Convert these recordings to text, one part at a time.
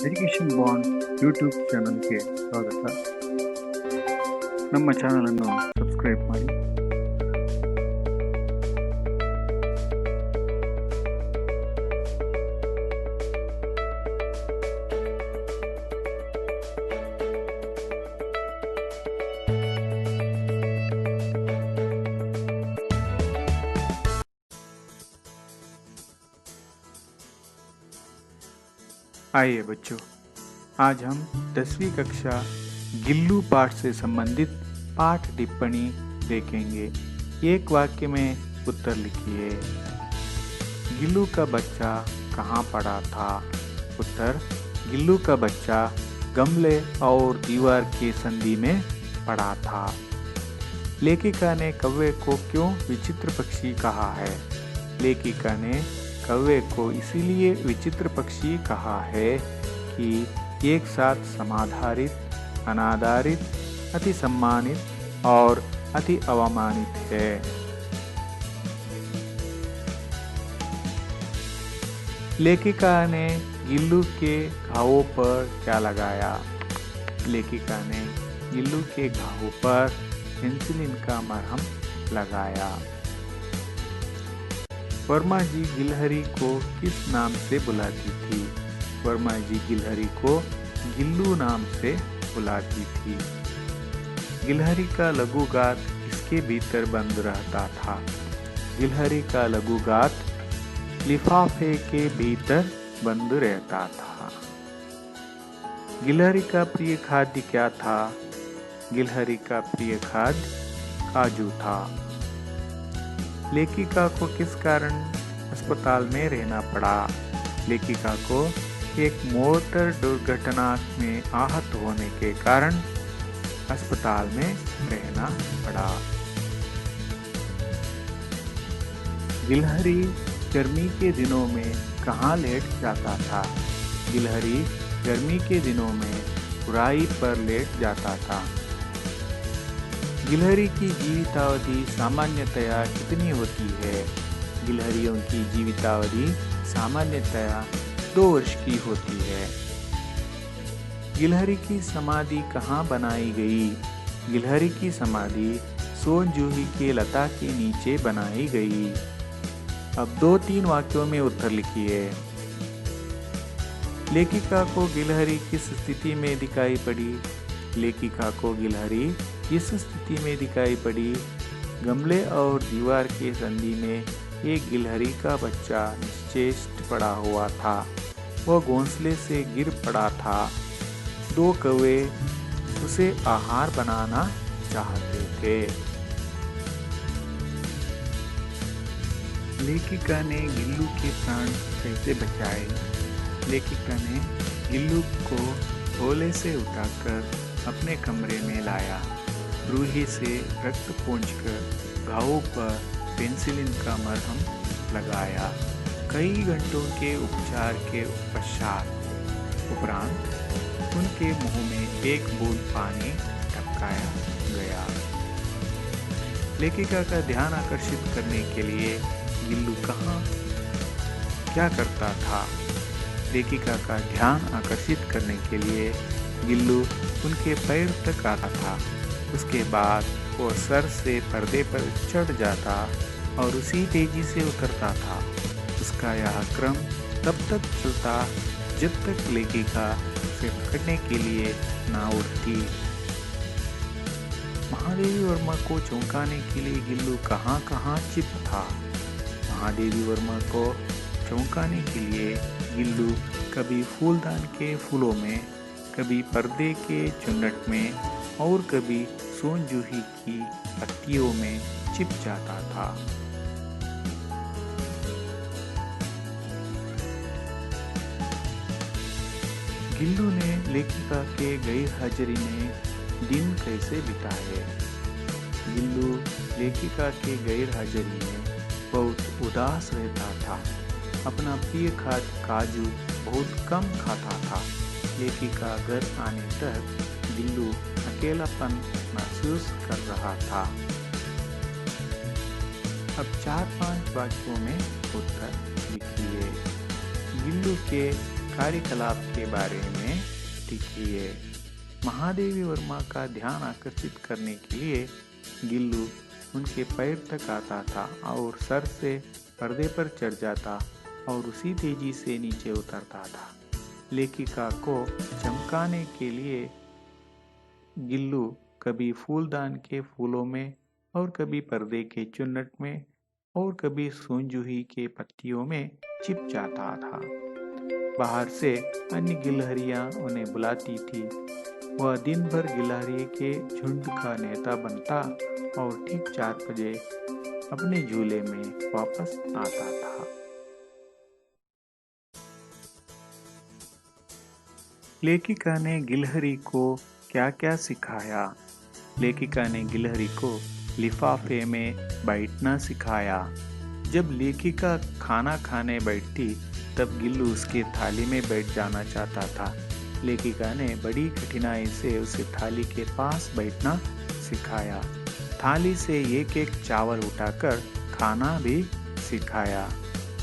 Education bond YouTube ಚಾನಲ್ಗೆ ಸ್ವಾಗತ. ನಮ್ಮ ಚಾನಲನ್ನು ಸಬ್ಸ್ಕ್ರೈಬ್ ಮಾಡಿ. आइए बच्चों, आज हम 10वीं कक्षा गिल्लू पाठ से संबंधित पाठ टिप्पणी देखेंगे. एक वाक्य में उत्तर लिखिए. गिल्लू का बच्चा कहाँ पड़ा था? उत्तर: गिल्लू का बच्चा गमले और दीवार की संधि में पड़ा था. लेखिका ने कौवे को क्यों विचित्र पक्षी कहा है? लेखिका ने कौवे को इसीलिए विचित्र पक्षी कहा है कि एक साथ समाधारित, अनादरित, अति सम्मानित और अति अवमानित है. लेखिका ने गिल्लू के घावों पर क्या लगाया? लेखिका ने गिल्लू के घावों पर पेंसिलिन का मरहम लगाया. वर्मा जी गिलहरी को किस नाम से बुलाती थी? वर्मा जी गिलहरी को गिल्लू नाम से बुलाती थी. गिलहरी का लघुगात इसके भीतर बंद रहता था. गिलहरी का लघुगात लिफाफे के भीतर बंद रहता था. गिलहरी का प्रिय खाद्य क्या था? गिलहरी का प्रिय खाद्य काजू था. लेखिका को किस कारण अस्पताल में रहना पड़ा? लेखिका को एक मोटर दुर्घटना में आहत होने के कारण अस्पताल में रहना पड़ा. गिलहरी गर्मी के दिनों में कहाँ लेट जाता था? गिलहरी गर्मी के दिनों में बुराई पर लेट जाता था. गिलहरी की जीवितावधि सामान्यतया कितनी होती है? गिलहरियों की जीवितावधि सामान्यतया 2 वर्ष की होती है. गिलहरी की समाधि कहाँ बनाई गई? गिलहरी की समाधि सोन जूही के लता के नीचे बनाई गई. अब 2-3 वाक्यों में उत्तर लिखिए. लेखिका को गिलहरी किस स्थिति में दिखाई पड़ी? लेखिका को गिलहरी किस स्थिति में दिखाई पड़ी? गमले और दीवार के संधि में एक गिलहरी का बच्चा निश्चेष्ट पड़ा हुआ था. वह घोंसले से गिर पड़ा था. 2 कौवे उसे आहार बनाना चाहते थे. लेखिका ने गिल्लू के प्राण कैसे बचाए? लेखिका ने गिल्लू को झोले से उठाकर अपने कमरे में लाया. रूही से रक्त पोंछकर घावों पर पेंसिलिन का मरहम लगाया. कई घंटों के उपचार के उपरांत उनके मुंह में एक बूंद पानी टपकाया गया. लेखिका का ध्यान आकर्षित करने के लिए गिल्लू क्या करता था? लेखिका का ध्यान आकर्षित करने के लिए गिल्लू उनके पैर तक आता था. उसके बाद वो सर से पर्दे पर चढ़ जाता और उसी तेजी से उतरता था. उसका यह क्रम तब तक चलता जब तक लेखिका उसे पकड़ने के लिए ना उड़ती. महादेवी वर्मा को चौंकाने के लिए गिल्लू कहाँ कहाँ चिप था? महादेवी वर्मा को चौंकाने के लिए गिल्लू कभी फूलदान के फूलों में, कभी पर्दे के चुन्नट में और कभी सोन जूही की पत्तियों में छिप जाता था. गिल्लू ने लेखिका के गैर हाजिरी में दिन कैसे बिताए? गिल्लू लेखिका के गैर हाजिरी में बहुत उदास रहता था. अपना प्रिय खाद्य काजू बहुत कम खाता था. लेखिका घर आने तक गिल्लू अकेलापन महसूस कर रहा था. अब 4-5 वाक्यों में उत्तर लिखिए. गिल्लू के कार्यकलाप के बारे में लिखिए। महादेवी वर्मा का ध्यान आकर्षित करने के लिए गिल्लू उनके पैर तक आता था और सर से पर्दे पर चढ़ जाता और उसी तेजी से नीचे उतरता था। लेखिका को चमकाने के लिए गिल्लू कभी फूलदान के फूलों में और कभी पर्दे के चुन्नट में और कभी सूंजूही के पत्तियों में छिप जाता था। बाहर से अन्य गिलहरियां उन्हें बुलाती थी। वह दिन भर गिलहरी के झुंड का नेता बनता और ठीक 4 बजे अपने झूले में वापस आता था। लेखिका ने गिलहरी को क्या क्या सिखाया? लेखिका ने गिलहरी को लिफाफे में बैठना सिखाया। जब लेखिका खाना खाने बैठती तब गिल्लू उसके थाली में बैठ जाना चाहता था। लेखिका ने बड़ी कठिनाई से उसे थाली के पास बैठना सिखाया। थाली से एक एक चावल उठाकर खाना भी सिखाया।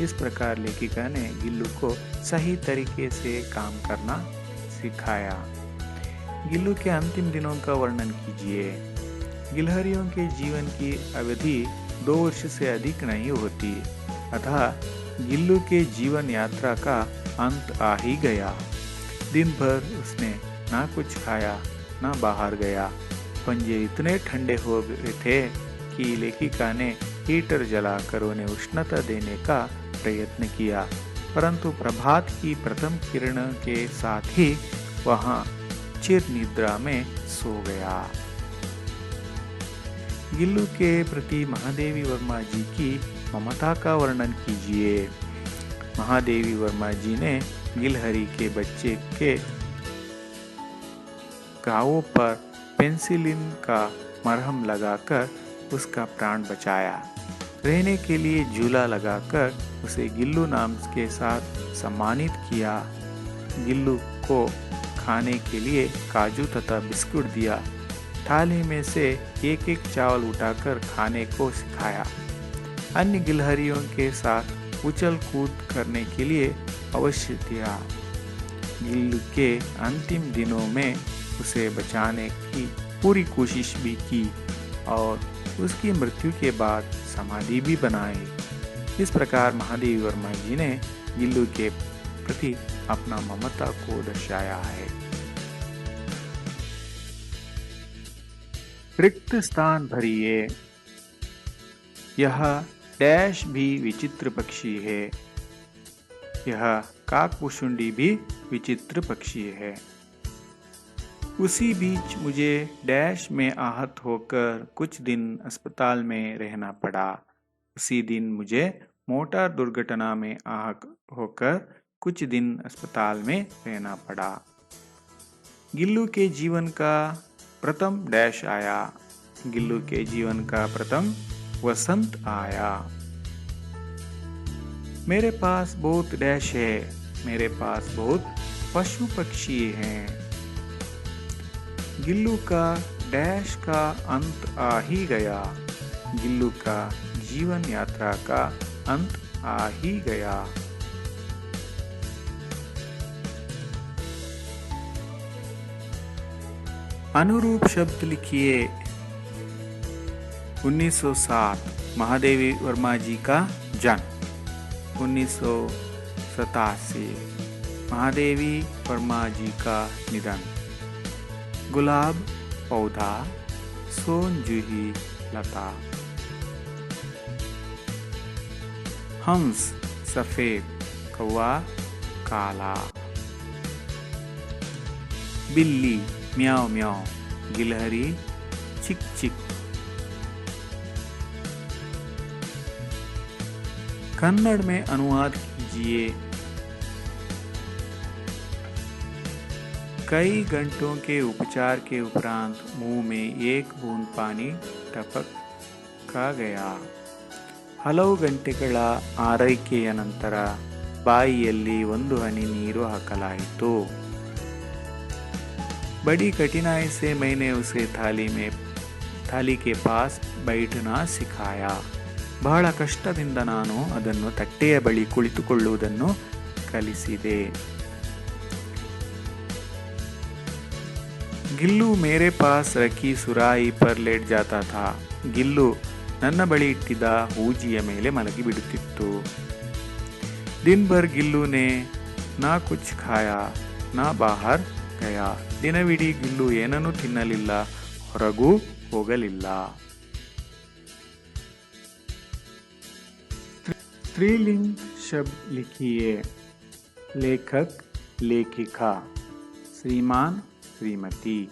इस प्रकार लेखिका ने गिल्लू को सही तरीके से काम करना सिखाया। गिल्लू के अंतिम दिनों का वर्णन कीजिए। गिलहरियों के जीवन की अवधि 2 वर्ष से अधिक नहीं होती, अतः गिल्लू के जीवन यात्रा का अंत आ ही गया। दिन भर उसने ना कुछ खाया ना बाहर गया। पंजे इतने ठंडे हो गए थे कि लेखिका ने हीटर जलाकर उन्हें उष्णता देने का प्रयत्न किया, परंतु प्रभात की प्रथम किरण के साथ ही वहां चिर निद्रा में सो गया। गिल्लू के प्रति महादेवी वर्मा जी की ममता का वर्णन कीजिए। महादेवी वर्मा जी ने गिलहरी के बच्चे के घावों पर पेंसिलिन का मरहम लगाकर उसका प्राण बचाया। रहने के लिए झूला लगाकर उसे गिल्लू नाम के साथ सम्मानित किया। गिल्लू को खाने के लिए काजू तथा बिस्कुट दिया। थाली में से एक एक चावल उठाकर खाने को सिखाया। अन्य गिलहरियों के साथ उछल कूद करने के लिए अवश्य दिया। गिल्लू के अंतिम दिनों में उसे बचाने की पूरी कोशिश भी की और उसकी मृत्यु के बाद समाधि भी बनाई। इस प्रकार महादेवी वर्मा जी ने गिल्लू के प्रति अपना ममता को दर्शाया है। रिक्त स्थान भरिए। यह डैश भी विचित्र पक्षी है। यह काकभुशुंडी भी विचित्र पक्षी है। उसी बीच मुझे डैश में आहत होकर कुछ दिन अस्पताल में रहना पड़ा। उसी दिन मुझे मोटर दुर्घटना में आहत होकर कुछ दिन अस्पताल में रहना पड़ा। गिल्लू के जीवन का प्रथम डैश आया। गिल्लू के जीवन का प्रथम वसंत आया। मेरे पास बहुत डैश है। मेरे पास बहुत पशु पक्षी हैं। गिल्लू का डैश का अंत आ ही गया। गिल्लू का जीवन यात्रा का अंत आ ही गया। अनुरूप शब्द लिखिए। 1907 महादेवी वर्मा जी का जन्म। 1987 महादेवी वर्मा जी का निधन। गुलाब पौधा, सोनजूही लता। हंस सफेद, कौवा काला। बिल्ली म्याओ म्याओ, गिलहरी चिक चिक। कन्नड़ में अनुवाद कीजिए। कई घंटों के उपचार के उपरांत मुंह में एक बूंद पानी टपका गया। ಹಲವು ಗಂಟೆಗಳ ಆರೈಕೆಯ ನಂತರ ಬಾಯಿಯಲ್ಲಿ ಒಂದು ಹನಿ ನೀರು ಹಾಕಲಾಯಿತು। बड़ी कठिनाई से मैंने उसे थाली के पास बैठना सिखाया। ಬಹಳ ಕಷ್ಟದಿಂದ ನಾನು ಅದನ್ನು ತಟ್ಟೆಯ ಬಳಿ ಕುಳಿತುಕೊಳ್ಳುವುದನ್ನು ಕಲಿಸಿದೆ। ಗಿಲ್ಲು मेरे पास रखी ಸುರಾಯಿ पर लेट जाता था. ಗಿಲ್ಲು ನನ್ನ ಬಳಿ ಇಟ್ಟಿದ್ದ ಹೂಜಿಯ ಮೇಲೆ ಮಲಗಿ ಬಿಡುತ್ತಿತ್ತು. दिन भर गिल्लू ने ना कुछ खाया ना बाहर गया. ದಿನವಿಡೀ ಗಿಲ್ಲು ಏನನ್ನೂ ತಿನ್ನಲಿಲ್ಲ, ಹೊರಗೂ ಹೋಗಲಿಲ್ಲ. स्त्रीलिंग शब्द लिखिए. लेखक लेखिका, श्रीमान श्रीमती,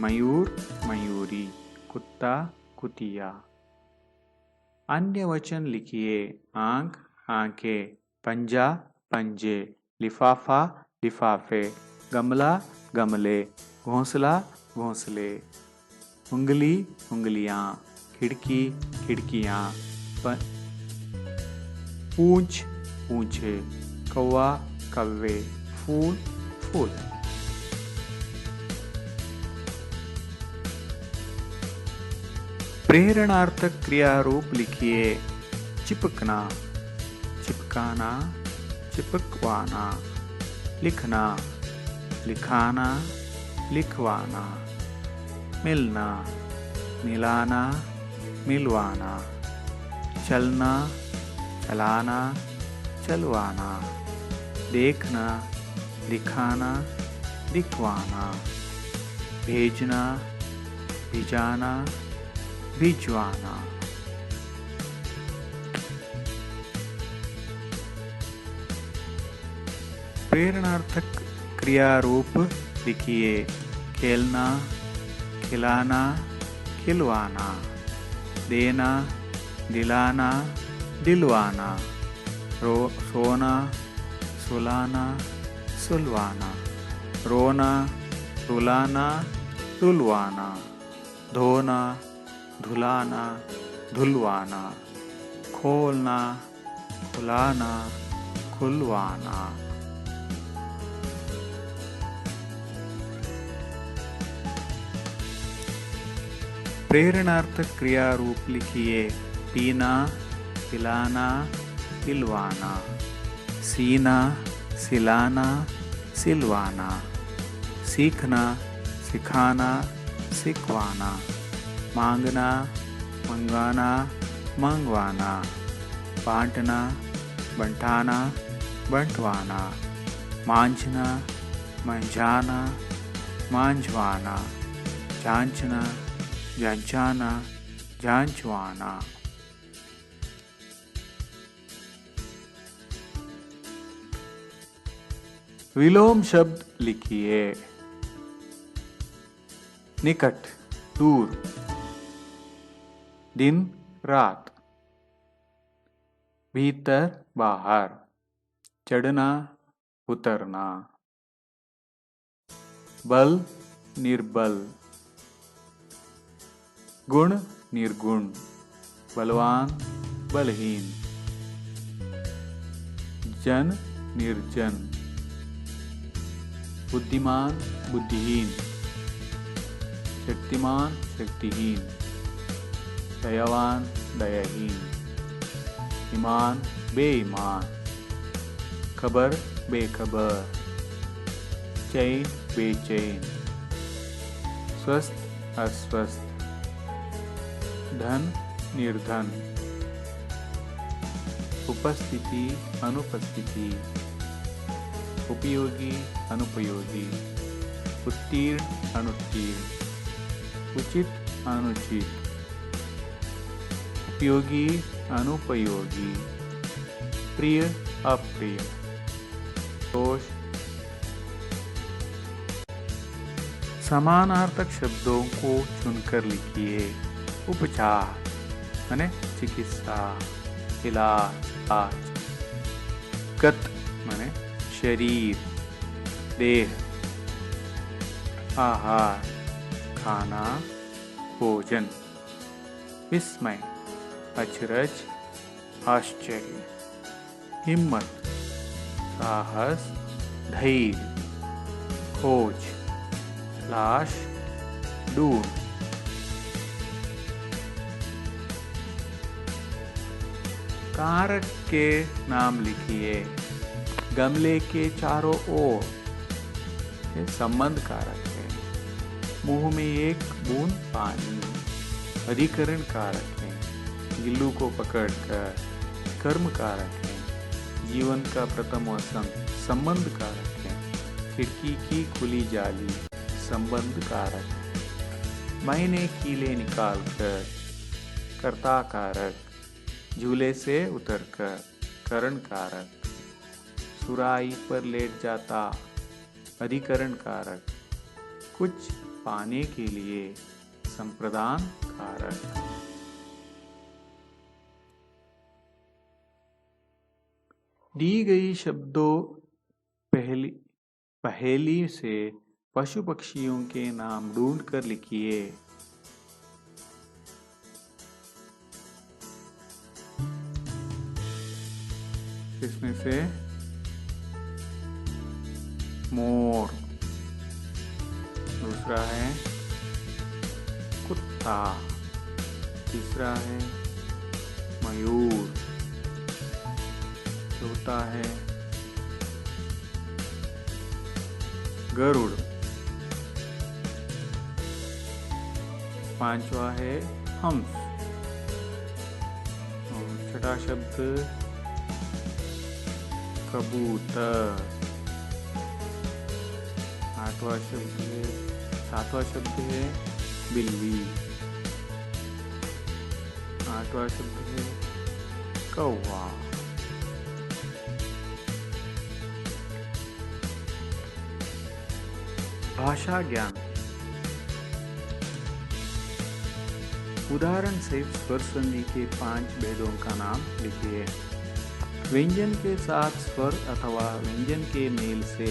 मयूर मयूरी, कुत्ता कुतिया. अन्य वचन लिखिए. आंख आंखें, पंजा पंजे, लिफाफा लिफाफे, गमला गमले, घोंसला घोंसले. उंगली उंगलियां, खिड़की खिड़कियां, पूंछ पूंछे, कौवा कव्वे, फूल फूल. प्रेरणार्थक क्रिया रूप लिखिए. चिपकना, चिपकाना, चिपकवाना. लिखना, लिखाना, लिखवाना. मिलना, मिलाना, मिलवाना. चलना, चलाना, चलवाना. देखना, दिखाना, दिखवाना. भेजना, भिजाना, भिजवाना. प्रेरणार्थक क्रिया रूप लिखिए. खेलना, खिलाना, खिलवाना. देना, दिलाना, दिलवाना. सोना, सुलाना, सुलवाना. रोना, रुलाना, रुलवाना. धोना, धुलाना, धुलवाना. खोलना, खुलाना, खुलवाना. प्रेरणार्थक क्रिया रूप लिखिए. पीना, पिलाना, पिलवाना. सीना, सिलाना, सिलवाना. सीखना, सिखाना, सिखवाना. मांगना, मंगवाना, मंगवाना. बांटना, बंटाना, बंटवाना. मांझना, मंझाना, मांझवाना. जांचना, जांचाना, जांचवाना. विलोम शब्द लिखिए. निकट, दूर. दिन रात. भीतर बाहर. चढ़ना, उतरना. बल निर्बल. गुण निर्गुण. बलवान बलहीन. जन निर्जन. बुद्धिमान बुद्धिहीन. शक्तिमान शक्तिहीन. दयावान दयाहीन. ईमान बेईमान. खबर बेखबर. चैन बेचैन. स्वस्थ अस्वस्थ. धन निर्धन. उपस्थिति अनुपस्थिति. उपयोगी अनुपयोगी. उत्तीर्ण अनुत्तीर्ण. उचित अनुचित. उपयोगी अनुपयोगी. प्रिय अप्रिय. दोष. समानार्थक शब्दों को चुनकर लिखिए. उपचार माने चिकित्सा, इलाज. गत माने शरीर, देह. आहार, खाना, भोजन. विस्मय, अचरज, आश्चर्य. हिम्मत, साहस, धैर्य. खोज, लाश, ढूंढ. कारक के नाम लिखिए. गमले के चारों ओर, ये संबंध कारक है. मुंह में एक बूंद पानी। अधिकरण कारक है, गिल्लू को पकड़कर। कर्म कारक है, जीवन का प्रथम वसंत। संबंध कारक है, खिड़की की खुली जाली। संबंध कारक। मैंने कीले निकालकर। कर्ता कारक। झूले से उतरकर। करण कारक। सुराही पर लेट जाता। अधिकरण कारक। कुछ पाने के लिए। संप्रदान कारक। दी गई शब्दों पहेली से पशु पक्षियों के नाम ढूंढकर लिखिए। इसमें से मोर, दूसरा है कुत्ता, तीसरा है मयूर, चौथा है गरुड़, पांचवा है हंस, और छठा शब्द कबूतर, सातवां शब्द है बिल्ली, आठवां शब्द है कौवा। भाषा ज्ञान। उदाहरण से स्वर संधि के 5 भेदों का नाम लिखिए। व्यंजन के साथ स्वर अथवा व्यंजन के मेल से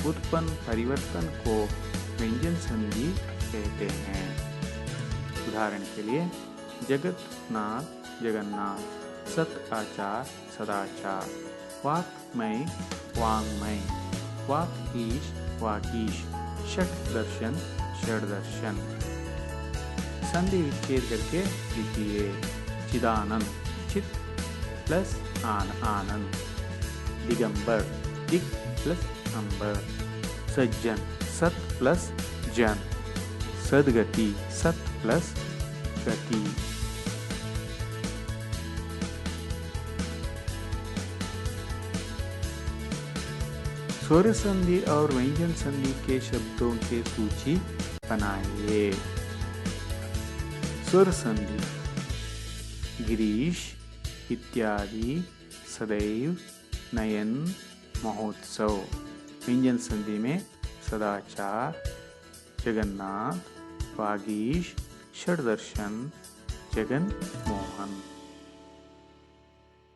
उत्पन्न परिवर्तन को व्यंजन संधि कहते हैं। उदाहरण के लिए जगतनाथ, जगन्नाथ, सत आचार, सदाचार, वाक्मय, वांग्मय, वाक्ईश, वागीश, षट दर्शन, षड्दर्शन। संधि विच्छेद करके लिखिए। चिदानंद, चित प्लस आनंद। दिगंबर, दिग प्लस अंबर। सज्जन, सत प्लस जन। सदगति, सत प्लस गति। स्वर संधि और व्यंजन संधि के शब्दों की सूची बनाइए। स्वर संधि गिरीश, इत्यादि, सदैव, नयन, महोत्सव। व्यंजन संधि में सदाचार, जगन्नाथ, वागीश, षड्दर्शन, जगन मोहन।